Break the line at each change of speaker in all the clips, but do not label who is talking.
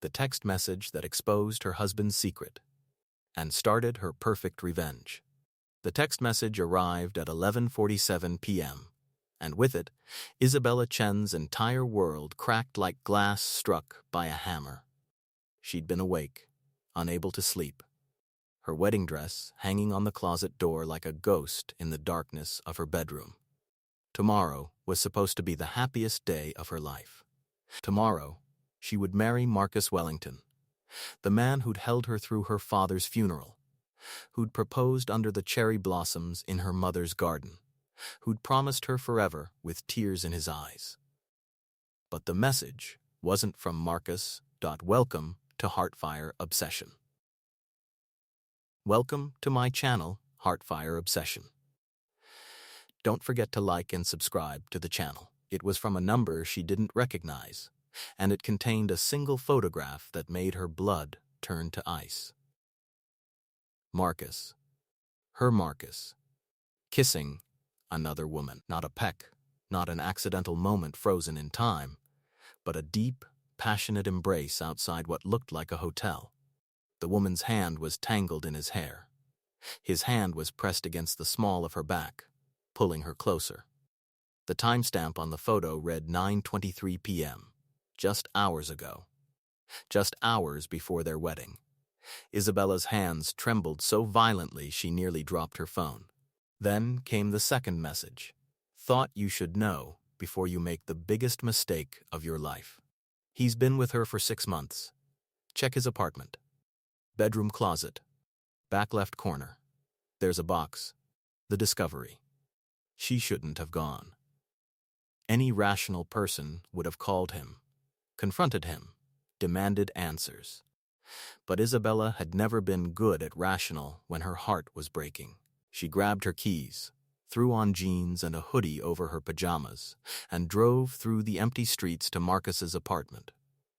the text message that exposed her husband's secret and started her perfect revenge. The text message arrived at 11:47 p.m., and with it, Isabella Chen's entire world cracked like glass struck by a hammer. She'd been awake, unable to sleep, her wedding dress hanging on the closet door like a ghost in the darkness of her bedroom. Tomorrow was supposed to be the happiest day of her life. Tomorrow, she would marry Marcus Wellington, the man who'd held her through her father's funeral, who'd proposed under the cherry blossoms in her mother's garden, who'd promised her forever with tears in his eyes. But the message wasn't from Marcus. Welcome to Heartfire Obsession. Welcome to my channel, Heartfire Obsession. Don't forget to like and subscribe to the channel. It was from a number she didn't recognize, and it contained a single photograph that made her blood turn to ice. Marcus, her Marcus, kissing another woman. Not a peck, not an accidental moment frozen in time, but a deep, passionate embrace outside what looked like a hotel. The woman's hand was tangled in his hair. His hand was pressed against the small of her back, pulling her closer. The timestamp on the photo read 9:23 p.m., just hours ago. Just hours before their wedding. Isabella's hands trembled so violently she nearly dropped her phone. Then came the second message. Thought you should know before you make the biggest mistake of your life. He's been with her for 6 months. Check his apartment. Bedroom closet. Back left corner. There's a box. The discovery. She shouldn't have gone. Any rational person would have called him, confronted him, demanded answers. But Isabella had never been good at rational when her heart was breaking. She grabbed her keys, threw on jeans and a hoodie over her pajamas, and drove through the empty streets to Marcus's apartment,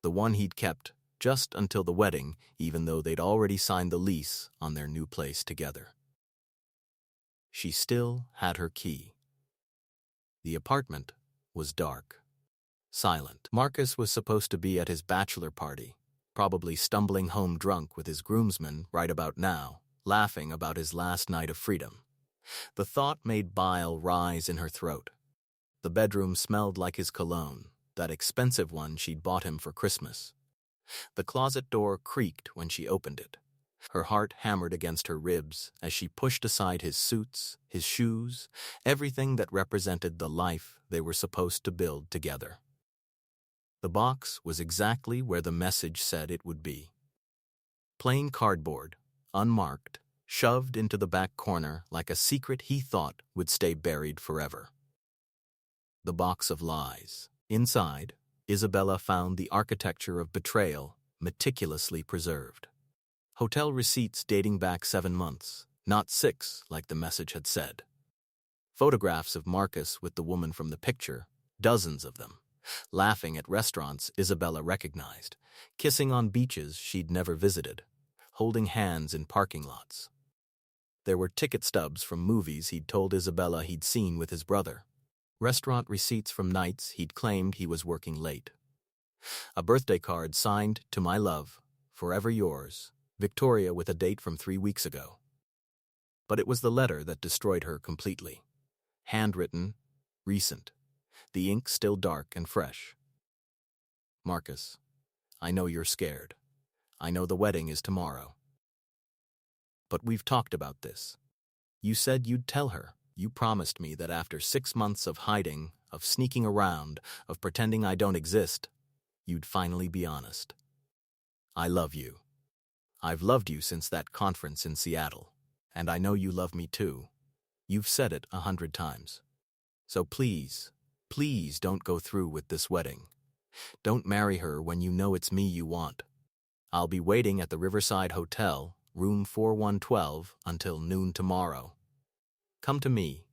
the one he'd kept just until the wedding, even though they'd already signed the lease on their new place together. She still had her key. The apartment was dark, silent. Marcus was supposed to be at his bachelor party, probably stumbling home drunk with his groomsmen right about now, laughing about his last night of freedom. The thought made bile rise in her throat. The bedroom smelled like his cologne, that expensive one she'd bought him for Christmas. The closet door creaked when she opened it. Her heart hammered against her ribs as she pushed aside his suits, his shoes, everything that represented the life they were supposed to build together. The box was exactly where the message said it would be. Plain cardboard, unmarked, shoved into the back corner like a secret he thought would stay buried forever. The box of lies. Inside, Isabella found the architecture of betrayal meticulously preserved. Hotel receipts dating back 7 months, not 6 like the message had said. Photographs of Marcus with the woman from the picture, dozens of them, laughing at restaurants Isabella recognized, kissing on beaches she'd never visited, holding hands in parking lots. There were ticket stubs from movies he'd told Isabella he'd seen with his brother, restaurant receipts from nights he'd claimed he was working late. A birthday card signed "To my love, forever yours, Victoria," with a date from 3 weeks ago. But it was the letter that destroyed her completely. Handwritten, recent, the ink still dark and fresh. Marcus, I know you're scared. I know the wedding is tomorrow. But we've talked about this. You said you'd tell her. You promised me that after 6 months of hiding, of sneaking around, of pretending I don't exist, you'd finally be honest. I love you. I've loved you since that conference in Seattle, and I know you love me too. You've said it 100 times. So please, please don't go through with this wedding. Don't marry her when you know it's me you want. I'll be waiting at the Riverside Hotel, room 4112, until noon tomorrow. Come to me.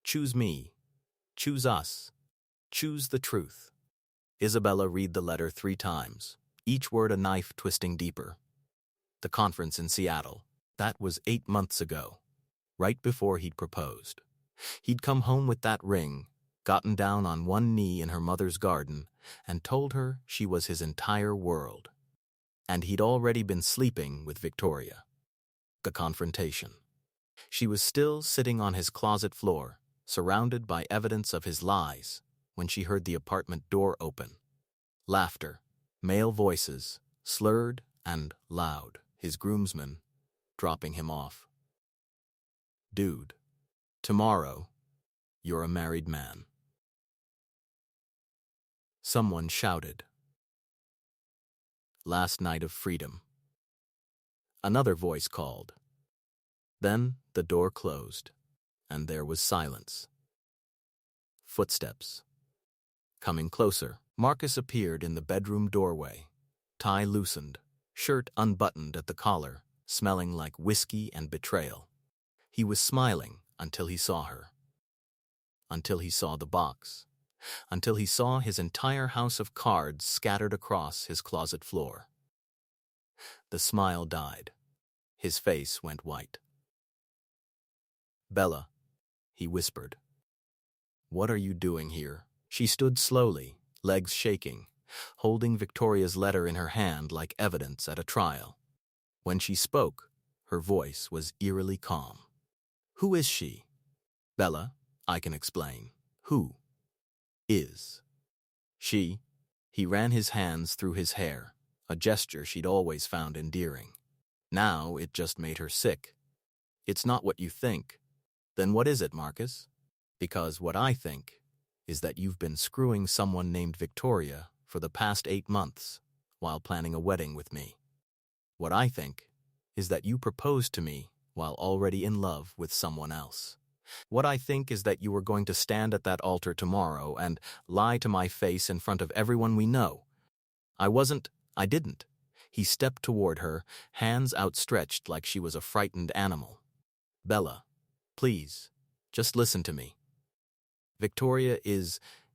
Choose me. Choose us. Choose the truth. Isabella read the letter 3 times, each word a knife twisting deeper. The conference in Seattle. That was 8 months ago, right before he'd proposed. He'd come home with that ring, gotten down on one knee in her mother's garden, and told her she was his entire world. And he'd already been sleeping with Victoria. The confrontation. She was still sitting on his closet floor, surrounded by evidence of his lies, when she heard the apartment door open. Laughter, male voices, slurred and loud, his groomsmen dropping him off. "Dude, tomorrow, you're a married man." Someone shouted. "Last night of freedom." Another voice called. Then the door closed, and there was silence. Footsteps. Coming closer, Marcus appeared in the bedroom doorway, tie loosened, shirt unbuttoned at the collar, smelling like whiskey and betrayal. He was smiling until he saw her. Until he saw the box. Until he saw his entire house of cards scattered across his closet floor. The smile died. His face went white. "Bella," he whispered. "What are you doing here?" She stood slowly, legs shaking, holding Victoria's letter in her hand like evidence at a trial. When she spoke, her voice was eerily calm. "Who is she?" "Bella, I can explain. Who is she?" He ran his hands through his hair, a gesture she'd always found endearing. Now it just made her sick. "It's not what you think." "Then what is it, Marcus?" "Because what I think is that you've been screwing someone named Victoria for the past 8 months while planning a wedding with me. What I think is that you proposed to me while already in love with someone else. What I think is that you were going to stand at that altar tomorrow and lie to my face in front of everyone we know. I didn't." He stepped toward her, hands outstretched like she was a frightened animal. "Bella, please, just listen to me.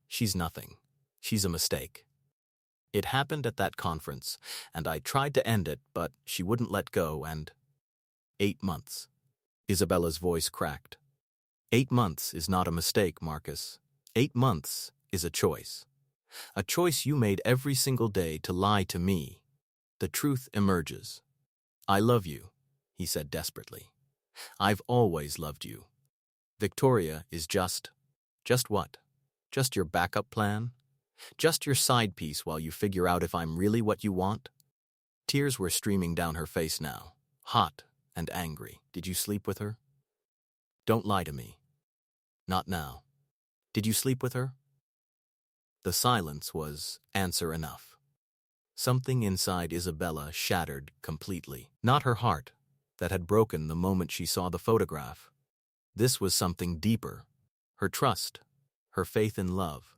She's nothing. She's a mistake. It happened at that conference, and I tried to end it, but she wouldn't let go, and 8 months. Isabella's voice cracked. 8 months is not a mistake, Marcus. 8 months is a choice. A choice you made every single day to lie to me. The truth emerges. I love you," he said desperately. "I've always loved you. Victoria is just what? Just your backup plan? Just your side piece while you figure out if I'm really what you want?" Tears were streaming down her face now, hot and angry. "Did you sleep with her? Don't lie to me. Not now. Did you sleep with her?" The silence was answer enough. Something inside Isabella shattered completely. Not her heart, that had broken the moment she saw the photograph. This was something deeper. Her trust, her faith in love,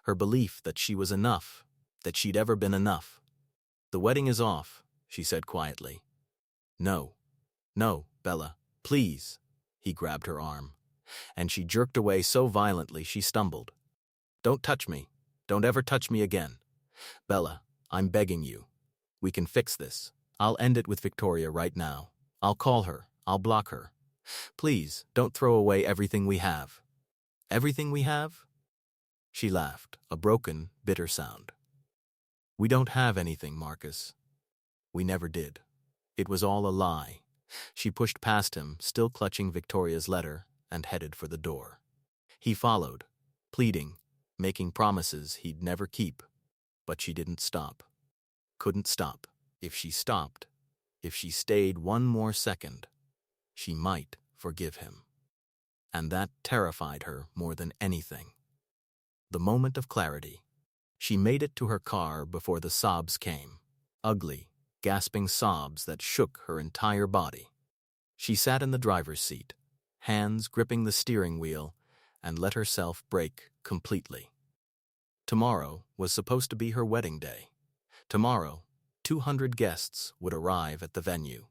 her belief that she was enough, that she'd ever been enough. "The wedding is off," she said quietly. No, Bella, please." He grabbed her arm, and she jerked away so violently she stumbled. "Don't touch me. Don't ever touch me again. Bella, I'm begging you. We can fix this. I'll end it with Victoria right now. I'll call her. I'll block her. Please, don't throw away everything we have." "Everything we have?" She laughed, a broken, bitter sound. "We don't have anything, Marcus. We never did. It was all a lie." She pushed past him, still clutching Victoria's letter, and headed for the door. He followed, pleading, making promises he'd never keep. But she didn't stop. Couldn't stop. If she stopped, if she stayed one more second, she might forgive him. And that terrified her more than anything. The moment of clarity. She made it to her car before the sobs came. Ugly, gasping sobs that shook her entire body. She sat in the driver's seat, hands gripping the steering wheel, and let herself break completely. Tomorrow was supposed to be her wedding day. Tomorrow, 200 guests would arrive at the venue.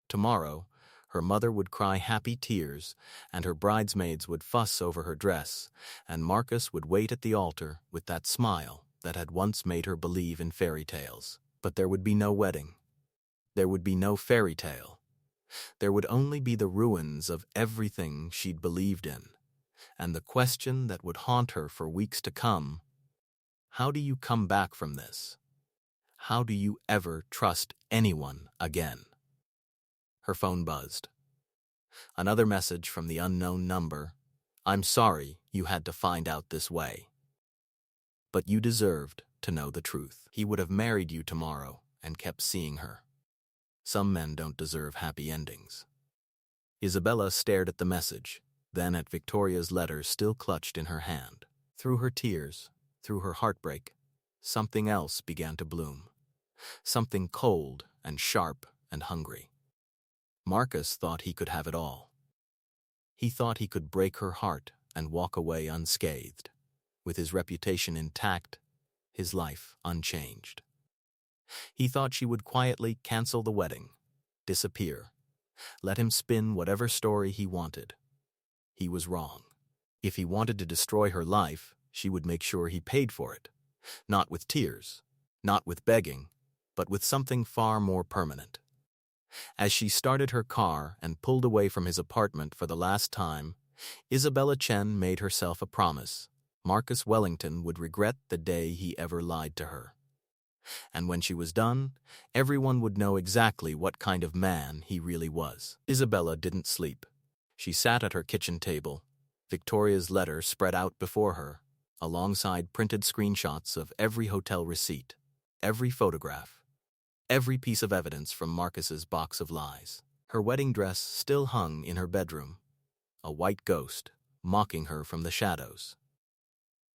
Tomorrow, her mother would cry happy tears, and her bridesmaids would fuss over her dress, and Marcus would wait at the altar with that smile that had once made her believe in fairy tales. But there would be no wedding. There would be no fairy tale. There would only be the ruins of everything she'd believed in, and the question that would haunt her for weeks to come: how do you come back from this? How do you ever trust anyone again? Her phone buzzed. Another message from the unknown number. I'm sorry you had to find out this way. But you deserved to know the truth. He would have married you tomorrow and kept seeing her. Some men don't deserve happy endings. Isabella stared at the message, then at Victoria's letter still clutched in her hand. Through her tears, through her heartbreak, something else began to bloom. Something cold and sharp and hungry. Marcus thought he could have it all. He thought he could break her heart and walk away unscathed, with his reputation intact, his life unchanged. He thought she would quietly cancel the wedding, disappear, let him spin whatever story he wanted. He was wrong. If he wanted to destroy her life, she would make sure he paid for it. Not with tears, not with begging, but with something far more permanent. As she started her car and pulled away from his apartment for the last time, Isabella Chen made herself a promise. Marcus Wellington would regret the day he ever lied to her. And when she was done, everyone would know exactly what kind of man he really was. Isabella didn't sleep. She sat at her kitchen table, Victoria's letter spread out before her, alongside printed screenshots of every hotel receipt, every photograph, every piece of evidence from Marcus's box of lies. Her wedding dress still hung in her bedroom, a white ghost mocking her from the shadows.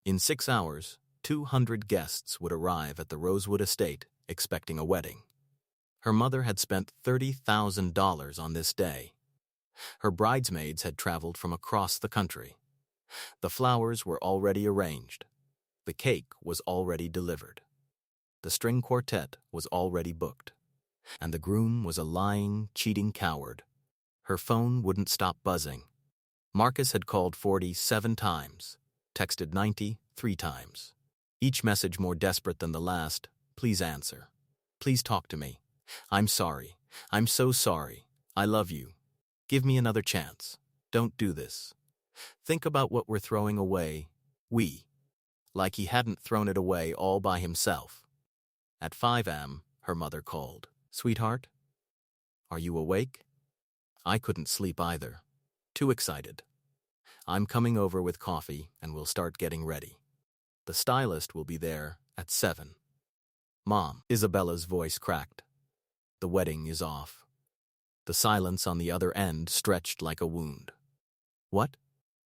In 6 hours, 200 guests would arrive at the Rosewood estate expecting a wedding. Her mother had spent $30,000 on this day. Her bridesmaids had traveled from across the country. The flowers were already arranged. The cake was already delivered. The string quartet was already booked. And the groom was a lying, cheating coward. Her phone wouldn't stop buzzing. Marcus had called 47 times, texted 93 times. Each message more desperate than the last. Please answer. Please talk to me. I'm sorry. I'm so sorry. I love you. Give me another chance. Don't do this. Think about what we're throwing away. We. Like he hadn't thrown it away all by himself. At 5 a.m., her mother called. Sweetheart? Are you awake? I couldn't sleep either. Too excited. I'm coming over with coffee and we'll start getting ready. The stylist will be there at 7. Mom, Isabella's voice cracked. The wedding is off. The silence on the other end stretched like a wound. What?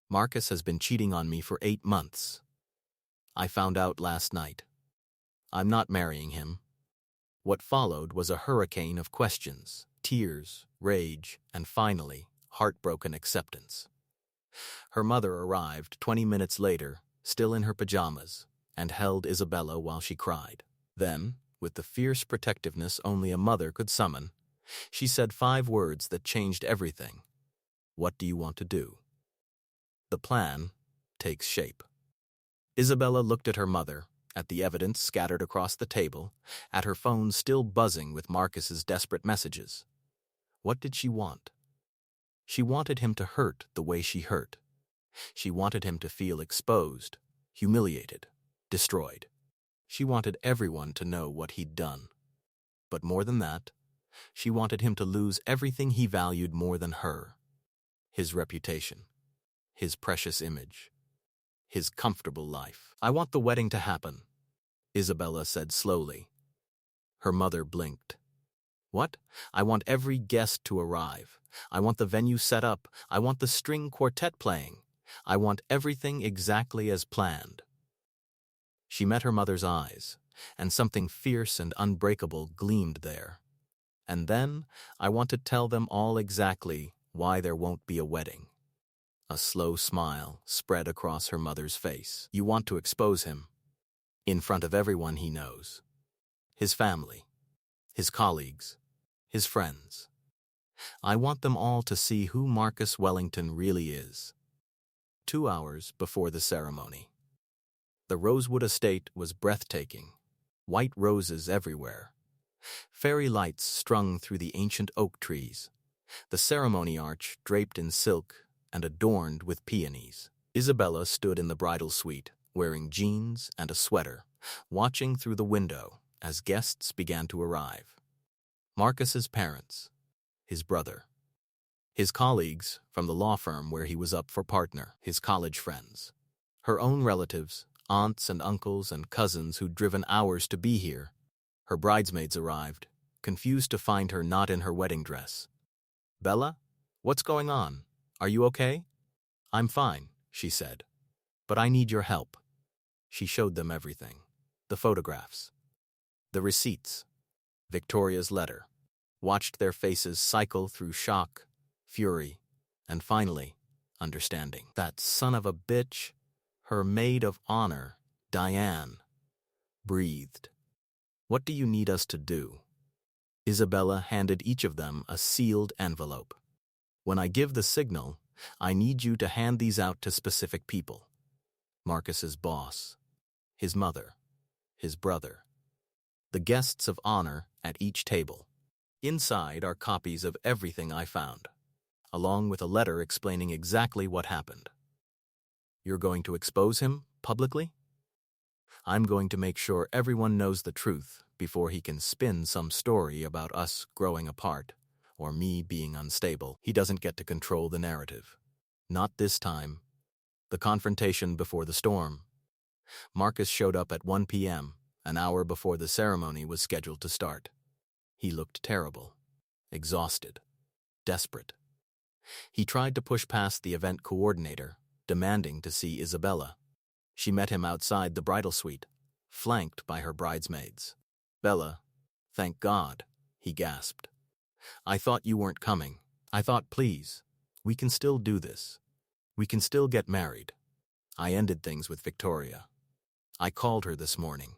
Marcus has been cheating on me for 8 months. I found out last night. I'm not marrying him. What followed was a hurricane of questions, tears, rage, and finally, heartbroken acceptance. Her mother arrived 20 minutes later, still in her pajamas, and held Isabella while she cried. Then, with the fierce protectiveness only a mother could summon, she said 5 words that changed everything. What do you want to do? The plan takes shape. Isabella looked at her mother, at the evidence scattered across the table, at her phone still buzzing with Marcus's desperate messages. What did she want? She wanted him to hurt the way she hurt. She wanted him to feel exposed, humiliated, destroyed. She wanted everyone to know what he'd done. But more than that, she wanted him to lose everything he valued more than her. His reputation, his precious image, his comfortable life. I want the wedding to happen, Isabella said slowly. Her mother blinked. What? I want every guest to arrive. I want the venue set up. I want the string quartet playing. I want everything exactly as planned. She met her mother's eyes, and something fierce and unbreakable gleamed there. And then I want to tell them all exactly why there won't be a wedding. A slow smile spread across her mother's face. You want to expose him. In front of everyone he knows. His family. His colleagues. His friends. I want them all to see who Marcus Wellington really is. 2 hours before the ceremony. The Rosewood estate was breathtaking. White roses everywhere. Fairy lights strung through the ancient oak trees. The ceremony arch draped in silk and adorned with peonies. Isabella stood in the bridal suite, wearing jeans and a sweater, watching through the window, as guests began to arrive. Marcus's parents, his brother, his colleagues from the law firm where he was up for partner, his college friends, her own relatives, aunts and uncles and cousins who'd driven hours to be here. Her bridesmaids arrived, confused to find her not in her wedding dress. "Bella, what's going on? Are you okay?" "I'm fine," she said. "But I need your help." She showed them everything. The photographs, the receipts, Victoria's letter, watched their faces cycle through shock, fury, and finally, understanding. That son of a bitch, her maid of honor, Diane, breathed. "What do you need us to do?" Isabella handed each of them a sealed envelope. "When I give the signal, I need you to hand these out to specific people. Marcus's boss, his mother, his brother, the guests of honor at each table. Inside are copies of everything I found, along with a letter explaining exactly what happened." "You're going to expose him publicly?" "I'm going to make sure everyone knows the truth before he can spin some story about us growing apart or me being unstable. He doesn't get to control the narrative. Not this time." The confrontation before the storm. Marcus showed up at 1 p.m., an hour before the ceremony was scheduled to start. He looked terrible, exhausted, desperate. He tried to push past the event coordinator, demanding to see Isabella. She met him outside the bridal suite, flanked by her bridesmaids. "Bella, thank God," he gasped. "I thought you weren't coming. I thought, please, we can still do this. We can still get married. I ended things with Victoria. I called her this morning.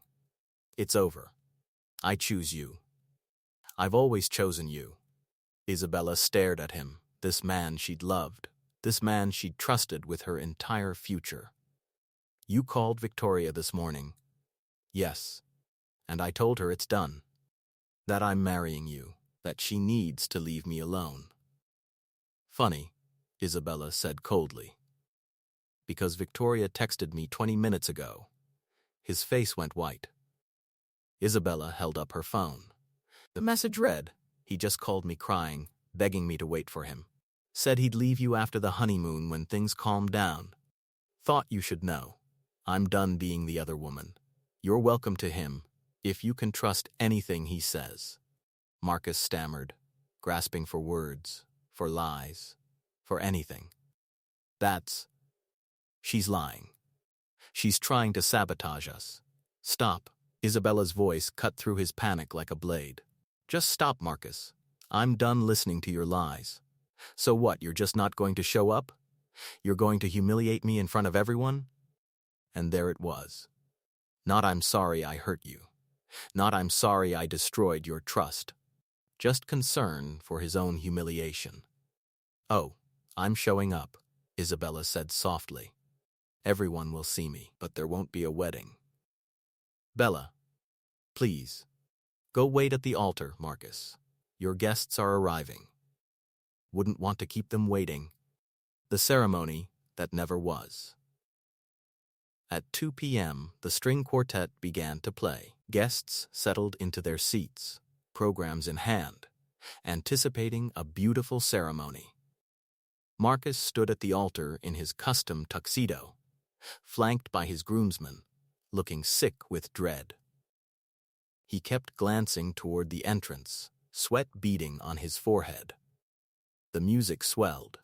It's over. I choose you. I've always chosen you." Isabella stared at him, this man she'd loved, this man she'd trusted with her entire future. "You called Victoria this morning?" "Yes. And I told her it's done. That I'm marrying you, that she needs to leave me alone." "Funny," Isabella said coldly. "Because Victoria texted me 20 minutes ago." His face went white. Isabella held up her phone. The message read, "He just called me crying, begging me to wait for him. Said he'd leave you after the honeymoon when things calmed down. Thought you should know. I'm done being the other woman. You're welcome to him, if you can trust anything he says." Marcus stammered, grasping for words, for lies, for anything. She's lying. She's trying to sabotage us. Stop." Isabella's voice cut through his panic like a blade. "Just stop, Marcus. I'm done listening to your lies. So what, you're just not going to show up? You're going to humiliate me in front of everyone?" And there it was. Not "I'm sorry I hurt you." Not "I'm sorry I destroyed your trust." Just concern for his own humiliation. "Oh, I'm showing up," Isabella said softly. "Everyone will see me, but there won't be a wedding." "Bella, please, go wait at the altar, Marcus. Your guests are arriving." Wouldn't want to keep them waiting. The ceremony that never was. At 2 p.m., the string quartet began to play. Guests settled into their seats, programs in hand, anticipating a beautiful ceremony. Marcus stood at the altar in his custom tuxedo, flanked by his groomsmen, looking sick with dread. He kept glancing toward the entrance, sweat beading on his forehead. The music swelled.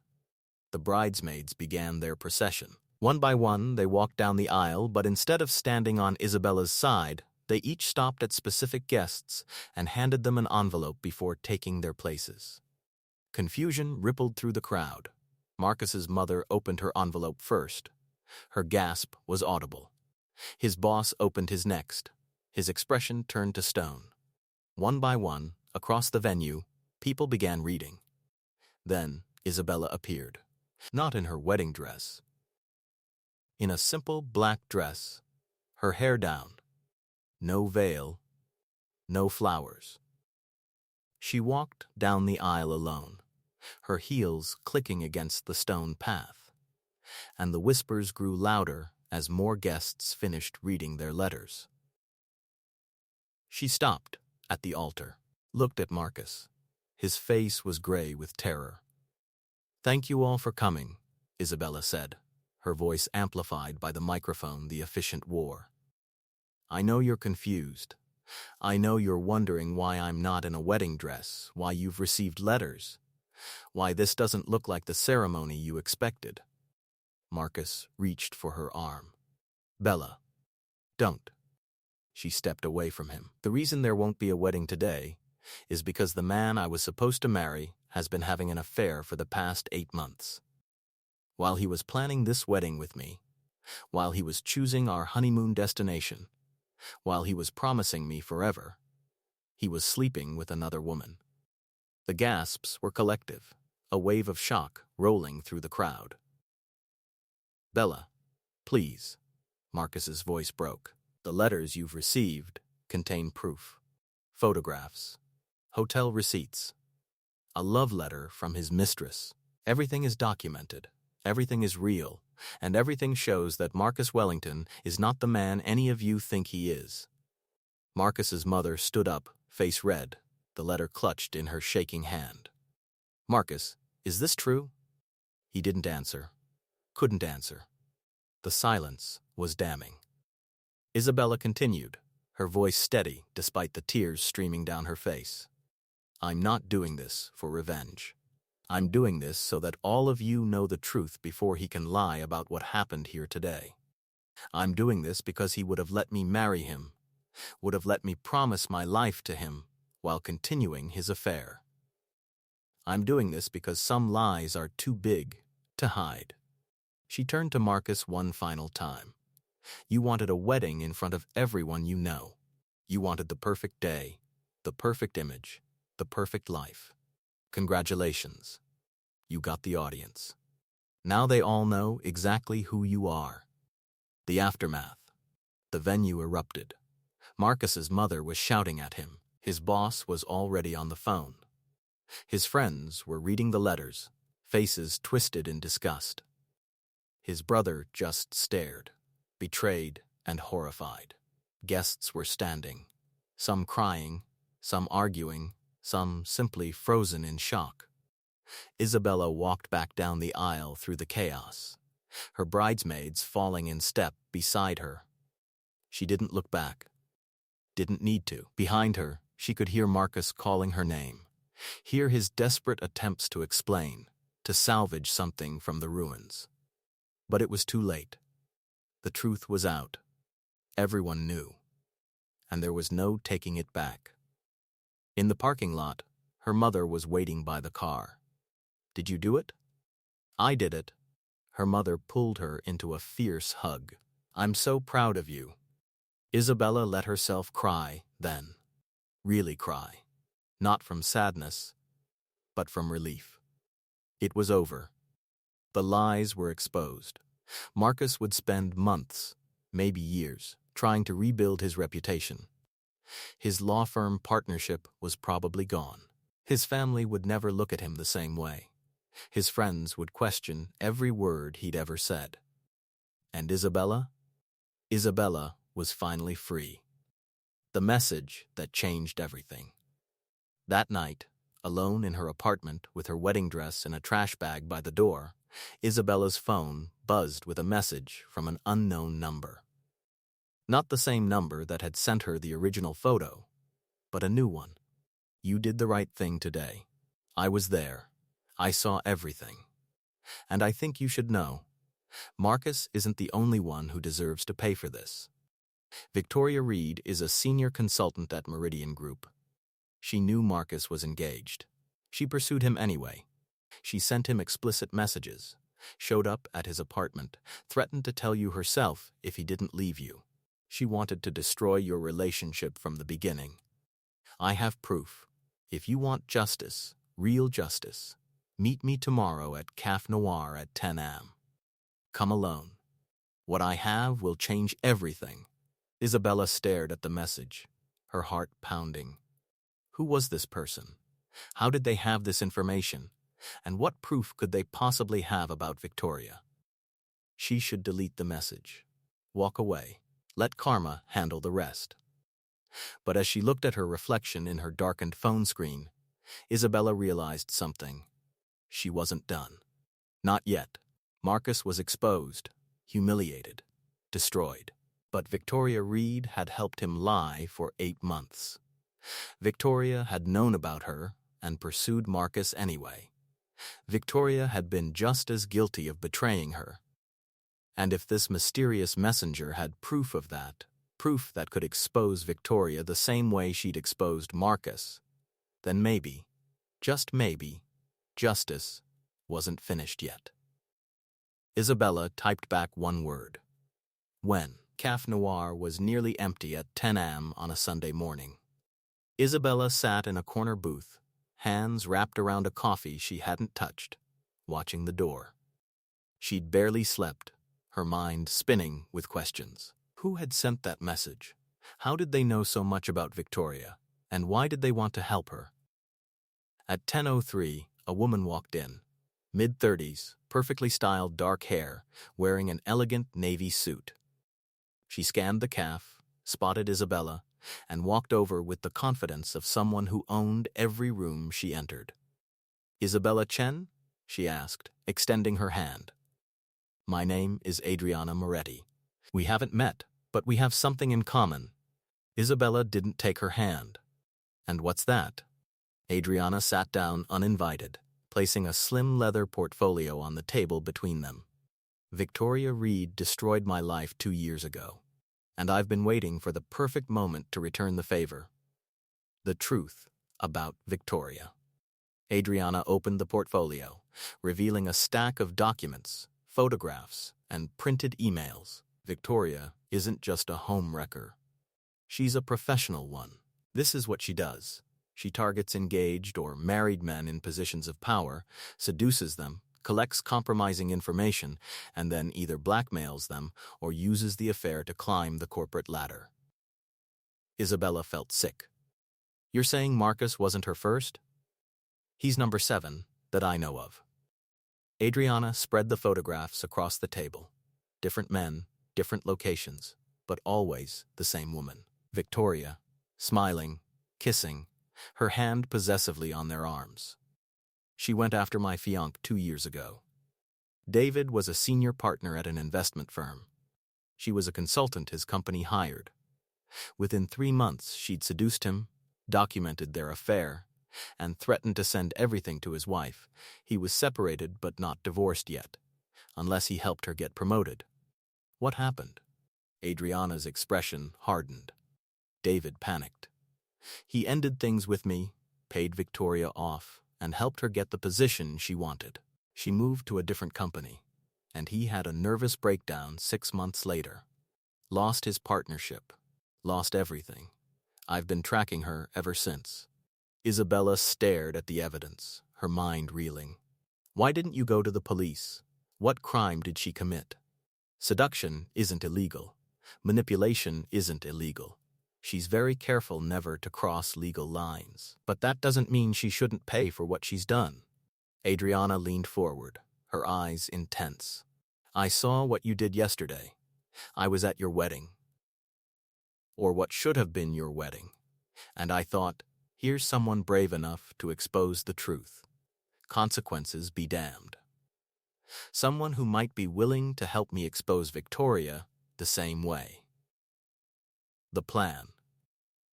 The bridesmaids began their procession. One by one, they walked down the aisle, but instead of standing on Isabella's side, they each stopped at specific guests and handed them an envelope before taking their places. Confusion rippled through the crowd. Marcus's mother opened her envelope first. Her gasp was audible. His boss opened his next. His expression turned to stone. One by one, across the venue, people began reading. Then Isabella appeared. Not in her wedding dress. In a simple black dress, her hair down. No veil, no flowers. She walked down the aisle alone, her heels clicking against the stone path, and the whispers grew louder as more guests finished reading their letters. She stopped at the altar, looked at Marcus. His face was gray with terror. "Thank you all for coming," Isabella said, her voice amplified by the microphone the officiant wore. "I know you're confused. I know you're wondering why I'm not in a wedding dress, why you've received letters, why this doesn't look like the ceremony you expected." Marcus reached for her arm. "Bella, don't." She stepped away from him. "The reason there won't be a wedding today is because the man I was supposed to marry has been having an affair for the past 8 months. While he was planning this wedding with me, while he was choosing our honeymoon destination, while he was promising me forever, he was sleeping with another woman." The gasps were collective, a wave of shock rolling through the crowd. "Bella, please," Marcus's voice broke. "The letters you've received contain proof. Photographs, hotel receipts, a love letter from his mistress. Everything is documented, everything is real, and everything shows that Marcus Wellington is not the man any of you think he is." Marcus's mother stood up, face red, the letter clutched in her shaking hand. "Marcus, is this true?" He didn't answer, couldn't answer. The silence was damning. Isabella continued, her voice steady despite the tears streaming down her face. "I'm not doing this for revenge. I'm doing this so that all of you know the truth before he can lie about what happened here today. I'm doing this because he would have let me marry him, would have let me promise my life to him while continuing his affair. I'm doing this because some lies are too big to hide." She turned to Marcus one final time. "You wanted a wedding in front of everyone you know. You wanted the perfect day, the perfect image, the perfect life. Congratulations. You got the audience. Now they all know exactly who you are." The aftermath. The venue erupted. Marcus's mother was shouting at him. His boss was already on the phone. His friends were reading the letters, faces twisted in disgust. His brother just stared, betrayed and horrified. Guests were standing, some crying, some arguing, some simply frozen in shock. Isabella walked back down the aisle through the chaos, her bridesmaids falling in step beside her. She didn't look back. Didn't need to. Behind her, she could hear Marcus calling her name, hear his desperate attempts to explain, to salvage something from the ruins. But it was too late. The truth was out. Everyone knew. And there was no taking it back. In the parking lot, her mother was waiting by the car. "Did you do it?" "I did it." Her mother pulled her into a fierce hug. "I'm so proud of you." Isabella let herself cry then. Really cry. Not from sadness, but from relief. It was over. The lies were exposed. Marcus would spend months, maybe years, trying to rebuild his reputation. His law firm partnership was probably gone. His family would never look at him the same way. His friends would question every word he'd ever said. And Isabella? Isabella was finally free. The message that changed everything. That night, alone in her apartment with her wedding dress in a trash bag by the door, Isabella's phone buzzed with a message from an unknown number. Not the same number that had sent her the original photo, but a new one. "You did the right thing today. I was there. I saw everything. And I think you should know, Marcus isn't the only one who deserves to pay for this. Victoria Reed is a senior consultant at Meridian Group. She knew Marcus was engaged. She pursued him anyway. She sent him explicit messages, showed up at his apartment, threatened to tell you herself if he didn't leave you. She wanted to destroy your relationship from the beginning. I have proof. If you want justice, real justice, meet me tomorrow at Caf Noir at 10 a.m. Come alone. What I have will change everything." Isabella stared at the message, her heart pounding. Who was this person? How did they have this information? And what proof could they possibly have about Victoria? She should delete the message. Walk away. Let karma handle the rest. But as she looked at her reflection in her darkened phone screen, Isabella realized something. She wasn't done. Not yet. Marcus was exposed, humiliated, destroyed. But Victoria Reed had helped him lie for 8 months. Victoria had known about her and pursued Marcus anyway. Victoria had been just as guilty of betraying her. And if this mysterious messenger had proof of that, proof that could expose Victoria the same way she'd exposed Marcus, then maybe, just maybe, justice wasn't finished yet. Isabella typed back one word. When Café Noir was nearly empty at 10 a.m. on a Sunday morning. Isabella sat in a corner booth, hands wrapped around a coffee she hadn't touched, watching the door. She'd barely slept, her mind spinning with questions. Who had sent that message? How did they know so much about Victoria? And why did they want to help her? At 10:03, a woman walked in, mid-30s, perfectly styled dark hair, wearing an elegant navy suit. She scanned the caf, spotted Isabella, and walked over with the confidence of someone who owned every room she entered. "Isabella Chen?" she asked, extending her hand. "My name is Adriana Moretti. We haven't met, but we have something in common." Isabella didn't take her hand. "And what's that?" Adriana sat down uninvited, placing a slim leather portfolio on the table between them. "Victoria Reed destroyed my life 2 years ago, and I've been waiting for the perfect moment to return the favor. The truth about Victoria." Adriana opened the portfolio, revealing a stack of documents, photographs, and printed emails. Victoria isn't just a home wrecker. She's a professional one. This is what she does. She targets engaged or married men in positions of power, seduces them, collects compromising information, and then either blackmails them or uses the affair to climb the corporate ladder. Isabella felt sick. "You're saying Marcus wasn't her first?" "He's number 7, that I know of." Adriana spread the photographs across the table. Different men, different locations, but always the same woman. Victoria, smiling, kissing, her hand possessively on their arms. "She went after my fiancé 2 years ago. David was a senior partner at an investment firm. She was a consultant his company hired. Within 3 months, she'd seduced him, documented their affair, and threatened to send everything to his wife. He was separated but not divorced yet, unless he helped her get promoted." "What happened?" Adriana's expression hardened. David panicked. "He ended things with me, paid Victoria off, and helped her get the position she wanted. She moved to a different company, and he had a nervous breakdown 6 months later. Lost his partnership, lost everything. I've been tracking her ever since." Isabella stared at the evidence, her mind reeling. "Why didn't you go to the police? What crime did she commit? Seduction isn't illegal. Manipulation isn't illegal. She's very careful never to cross legal lines. But that doesn't mean she shouldn't pay for what she's done." Adriana leaned forward, her eyes intense. "I saw what you did yesterday. I was at your wedding. Or what should have been your wedding. And I thought, here's someone brave enough to expose the truth. Consequences be damned. Someone who might be willing to help me expose Victoria the same way." The plan.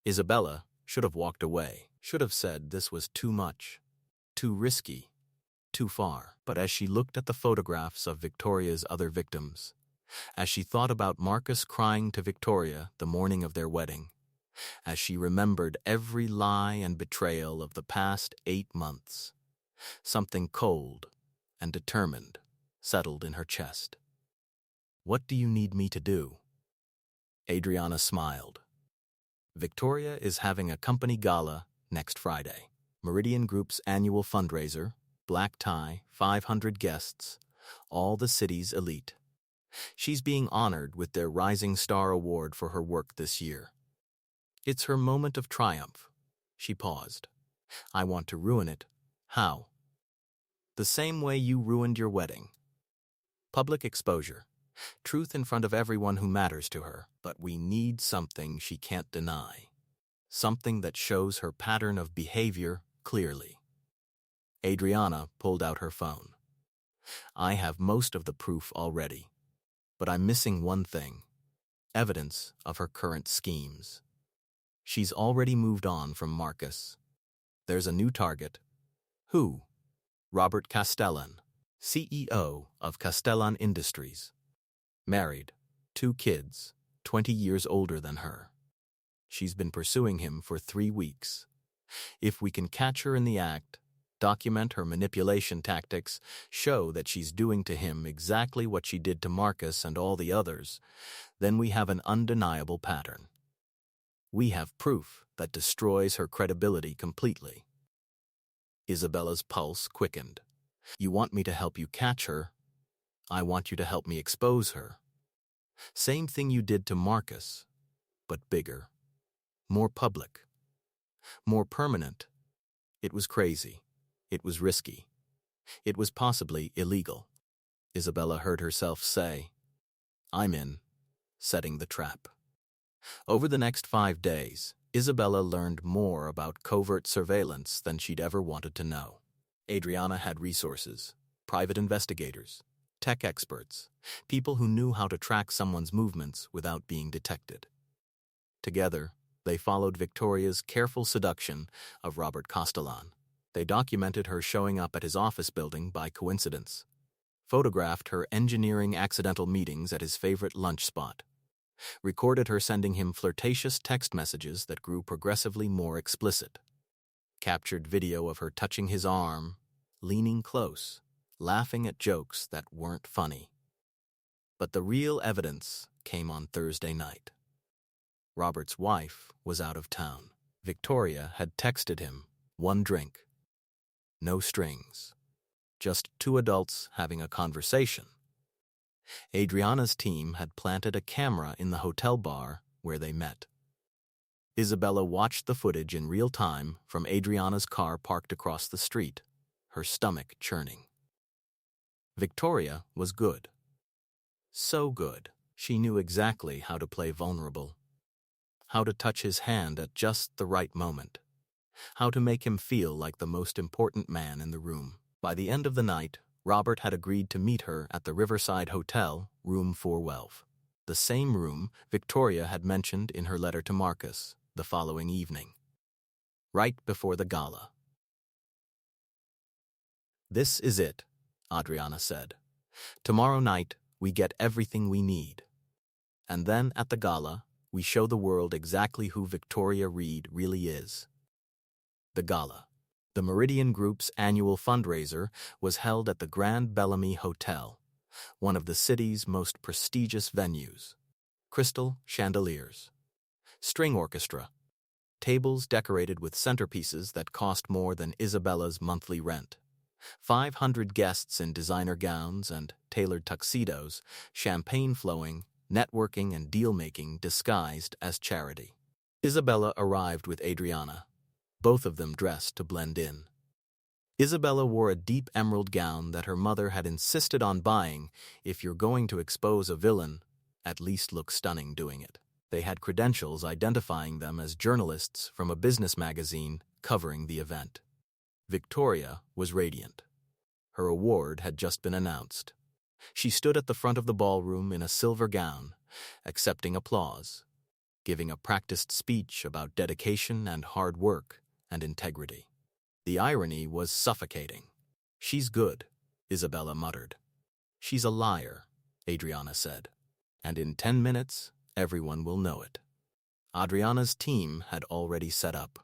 Isabella should have walked away, should have said this was too much, too risky, too far. But as she looked at the photographs of Victoria's other victims, as she thought about Marcus crying to Victoria the morning of their wedding, as she remembered every lie and betrayal of the past 8 months, something cold and determined settled in her chest. "What do you need me to do?" Adriana smiled. "Victoria is having a company gala next Friday. Meridian Group's annual fundraiser, black tie, 500 guests, all the city's elite. She's being honored with their Rising Star Award for her work this year. It's her moment of triumph." She paused. "I want to ruin it. How?" "The same way you ruined your wedding. Public exposure. Truth in front of everyone who matters to her. But we need something she can't deny. something that shows her pattern of behavior clearly. Adriana pulled out her phone. I have most of the proof already, but I'm missing one thing: evidence of her current schemes. She's already moved on from Marcus. There's a new target. Who? Robert Castellan, CEO of Castellan Industries. Married, 2 kids, 20 years older than her. She's been pursuing him for 3 weeks. If we can catch her in the act, document her manipulation tactics, show that she's doing to him exactly what she did to Marcus and all the others, then we have an undeniable pattern. We have proof that destroys her credibility completely. Isabella's pulse quickened. You want me to help you catch her? I want you to help me expose her. Same thing you did to Marcus, but bigger, more public, more permanent. It was crazy. It was risky. It was possibly illegal. Isabella heard herself say, I'm in, setting the trap. Over the next 5 days, Isabella learned more about covert surveillance than she'd ever wanted to know. Adriana had resources, private investigators, tech experts, people who knew how to track someone's movements without being detected. Together, they followed Victoria's careful seduction of Robert Castellan. They documented her showing up at his office building by coincidence, photographed her engineering accidental meetings at his favorite lunch spot, recorded her sending him flirtatious text messages that grew progressively more explicit, captured video of her touching his arm, leaning close, laughing at jokes that weren't funny. But the real evidence came on Thursday night. Robert's wife was out of town. Victoria had texted him, 1 drink. No strings. Just 2 adults having a conversation. Adriana's team had planted a camera in the hotel bar where they met. Isabella watched the footage in real time from Adriana's car parked across the street, her stomach churning. Victoria was good. So good, she knew exactly how to play vulnerable, how to touch his hand at just the right moment, how to make him feel like the most important man in the room. By the end of the night, Robert had agreed to meet her at the Riverside Hotel, room 412, the same room Victoria had mentioned in her letter to Marcus the following evening, right before the gala. This is it, Adriana said. Tomorrow night, we get everything we need. And then at the gala, we show the world exactly who Victoria Reed really is. The gala. The Meridian Group's annual fundraiser was held at the Grand Bellamy Hotel, one of the city's most prestigious venues. Crystal chandeliers, string orchestra, tables decorated with centerpieces that cost more than Isabella's monthly rent, 500 guests in designer gowns and tailored tuxedos, champagne flowing, networking and deal-making disguised as charity. Isabella arrived with Adriana, both of them dressed to blend in. Isabella wore a deep emerald gown that her mother had insisted on buying. If you're going to expose a villain, at least look stunning doing it. They had credentials identifying them as journalists from a business magazine covering the event. Victoria was radiant. Her award had just been announced. She stood at the front of the ballroom in a silver gown, accepting applause, giving a practiced speech about dedication and hard work and integrity. The irony was suffocating. She's good, Isabella muttered. She's a liar, Adriana said. And in 10 minutes, everyone will know it. Adriana's team had already set up.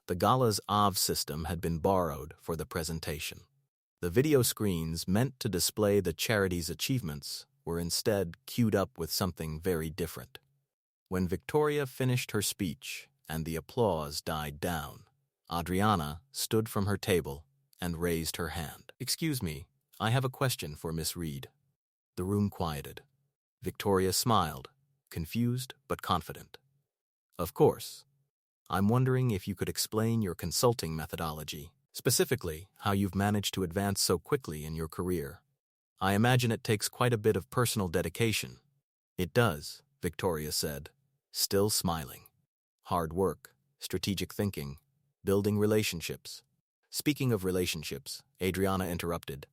The gala's AV system had been borrowed for the presentation. The video screens meant to display the charity's achievements were instead queued up with something very different. When Victoria finished her speech and the applause died down, Adriana stood from her table and raised her hand. Excuse me, I have a question for Miss Reed. The room quieted. Victoria smiled, confused but confident. Of course. I'm wondering if you could explain your consulting methodology, specifically how you've managed to advance so quickly in your career. I imagine it takes quite a bit of personal dedication. It does, Victoria said, still smiling. hard work, strategic thinking, building relationships. Speaking of relationships, Adriana interrupted.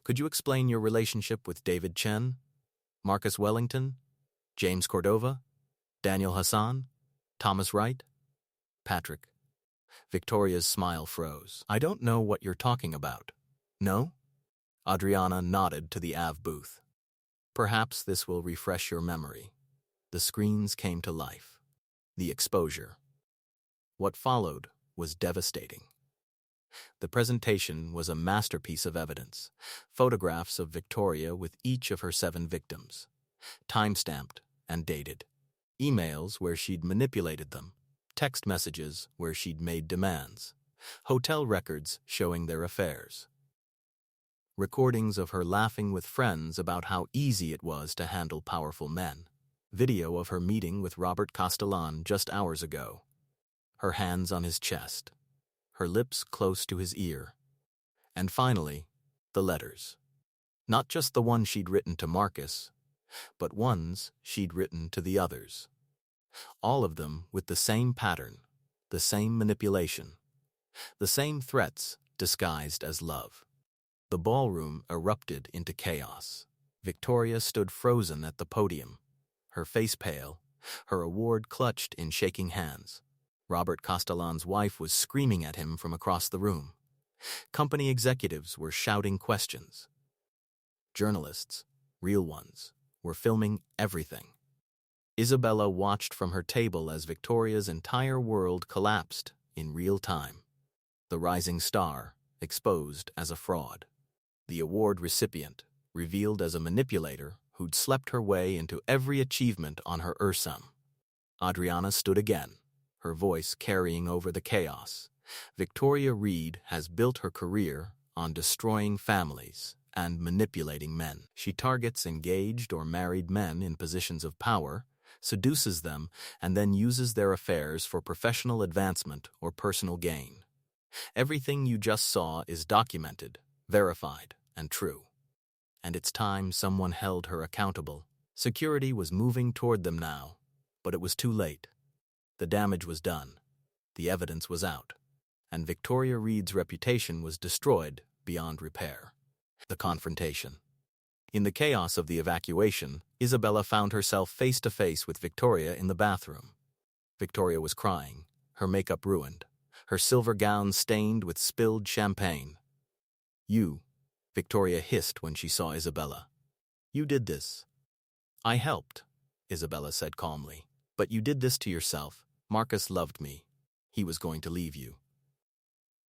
Could you explain your relationship with David Chen, Marcus Wellington, James Cordova, Daniel Hassan, Thomas Wright? Patrick. Victoria's smile froze. I don't know what you're talking about. No? Adriana nodded to the Av booth. Perhaps this will refresh your memory. The screens came to life. The exposure. What followed was devastating. The presentation was a masterpiece of evidence. Photographs of Victoria with each of her 7 victims, time-stamped and dated. Emails where she'd manipulated them, text messages where she'd made demands, hotel records showing their affairs. Recordings of her laughing with friends about how easy it was to handle powerful men. Video of her meeting with Robert Castellan just hours ago. Her hands on his chest, her lips close to his ear. And finally, the letters. Not just the one she'd written to Marcus, but ones she'd written to the others. All of them with the same pattern, the same manipulation, the same threats disguised as love. The ballroom erupted into chaos. Victoria stood frozen at the podium, her face pale, her award clutched in shaking hands. Robert Castellan's wife was screaming at him from across the room. Company executives were shouting questions. Journalists, real ones, were filming everything. Isabella watched from her table as Victoria's entire world collapsed in real time. The rising star, exposed as a fraud. The award recipient, revealed as a manipulator who'd slept her way into every achievement on her Ursum. Adriana stood again, her voice carrying over the chaos. Victoria Reed has built her career on destroying families and manipulating men. She targets engaged or married men in positions of power, seduces them, and then uses their affairs for professional advancement or personal gain. Everything you just saw is documented, verified, and true. And it's time someone held her accountable. Security was moving toward them now, but it was too late. The damage was done. The evidence was out. And Victoria Reed's reputation was destroyed beyond repair. The confrontation. In the chaos of the evacuation, Isabella found herself face-to-face with Victoria in the bathroom. Victoria was crying, her makeup ruined, her silver gown stained with spilled champagne. You, Victoria hissed when she saw Isabella. You did this. I helped, Isabella said calmly. But you did this to yourself. Marcus loved me. He was going to leave you.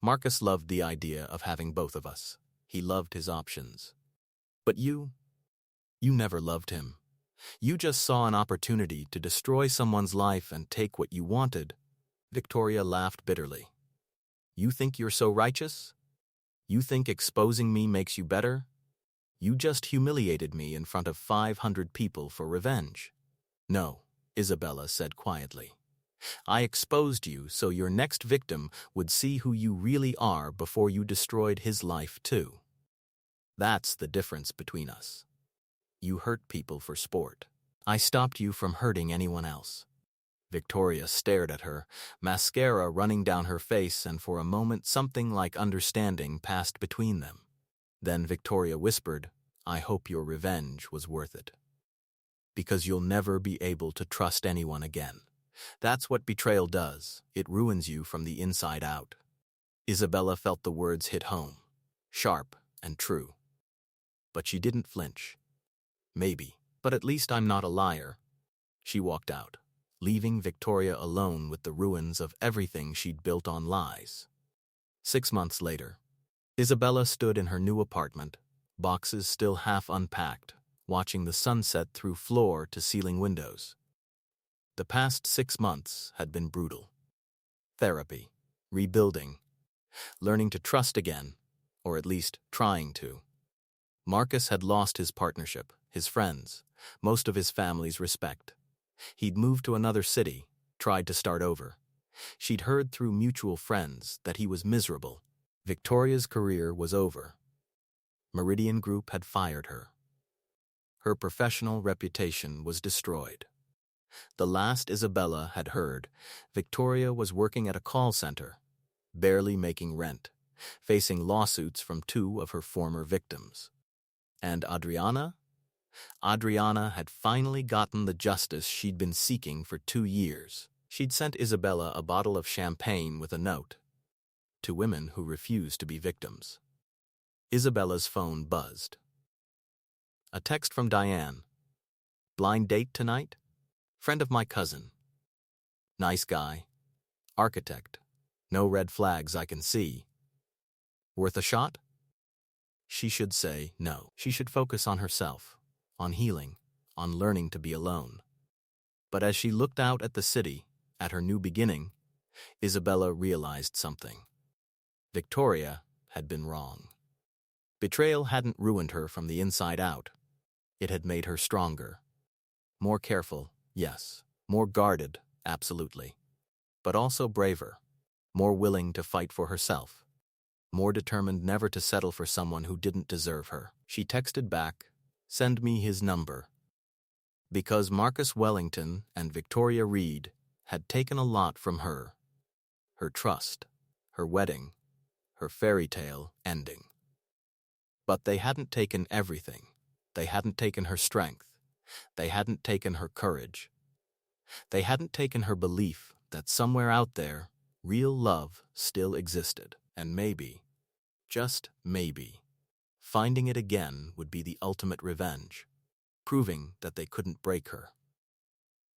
Marcus loved the idea of having both of us. He loved his options. But you never loved him. You just saw an opportunity to destroy someone's life and take what you wanted. Victoria laughed bitterly. You think you're so righteous? You think exposing me makes you better? You just humiliated me in front of 500 people for revenge. No, Isabella said quietly. I exposed you so your next victim would see who you really are before you destroyed his life too. That's the difference between us. You hurt people for sport. I stopped you from hurting anyone else. Victoria stared at her, mascara running down her face, and for a moment something like understanding passed between them. Then Victoria whispered, I hope your revenge was worth it. Because you'll never be able to trust anyone again. That's what betrayal does. It ruins you from the inside out. Isabella felt the words hit home, sharp and true. But she didn't flinch. Maybe, but at least I'm not a liar. She walked out, leaving Victoria alone with the ruins of everything she'd built on lies. 6 months later, Isabella stood in her new apartment, boxes still half unpacked, watching the sunset through floor-to-ceiling windows. The past 6 months had been brutal. Therapy, rebuilding, learning to trust again, or at least trying to. Marcus had lost his partnership, his friends, most of his family's respect. He'd moved to another city, tried to start over. She'd heard through mutual friends that he was miserable. Victoria's career was over. Meridian Group had fired her. Her professional reputation was destroyed. The last Isabella had heard, Victoria was working at a call center, barely making rent, facing lawsuits from two of her former victims. And Adriana? Adriana had finally gotten the justice she'd been seeking for 2 years. She'd sent Isabella a bottle of champagne with a note, to women who refused to be victims. Isabella's phone buzzed. A text from Diane. Blind date tonight? Friend of my cousin. Nice guy. Architect. No red flags I can see. Worth a shot? She should say no. She should focus on herself, on healing, on learning to be alone. But as she looked out at the city, at her new beginning, Isabella realized something. Victoria had been wrong. Betrayal hadn't ruined her from the inside out. It had made her stronger. More careful, yes. More guarded, absolutely. But also braver. More willing to fight for herself. More determined never to settle for someone who didn't deserve her. She texted back, "Send me his number." Because Marcus Wellington and Victoria Reed had taken a lot from her. Her trust, her wedding, her fairy tale ending. But they hadn't taken everything. They hadn't taken her strength. They hadn't taken her courage. They hadn't taken her belief that somewhere out there, real love still existed. And maybe, just maybe, finding it again would be the ultimate revenge, proving that they couldn't break her,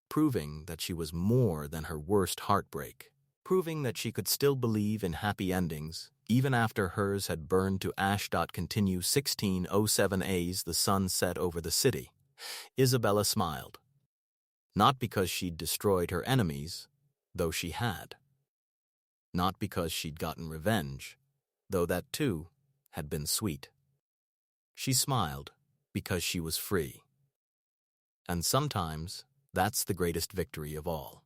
proving that she was more than her worst heartbreak, proving that she could still believe in happy endings, even after hers had burned to ash. Continue 1607 As the sun set over the city. Isabella smiled. Not because she'd destroyed her enemies, though she had. Not because she'd gotten revenge, though that too had been sweet. She smiled because she was free. And sometimes that's the greatest victory of all.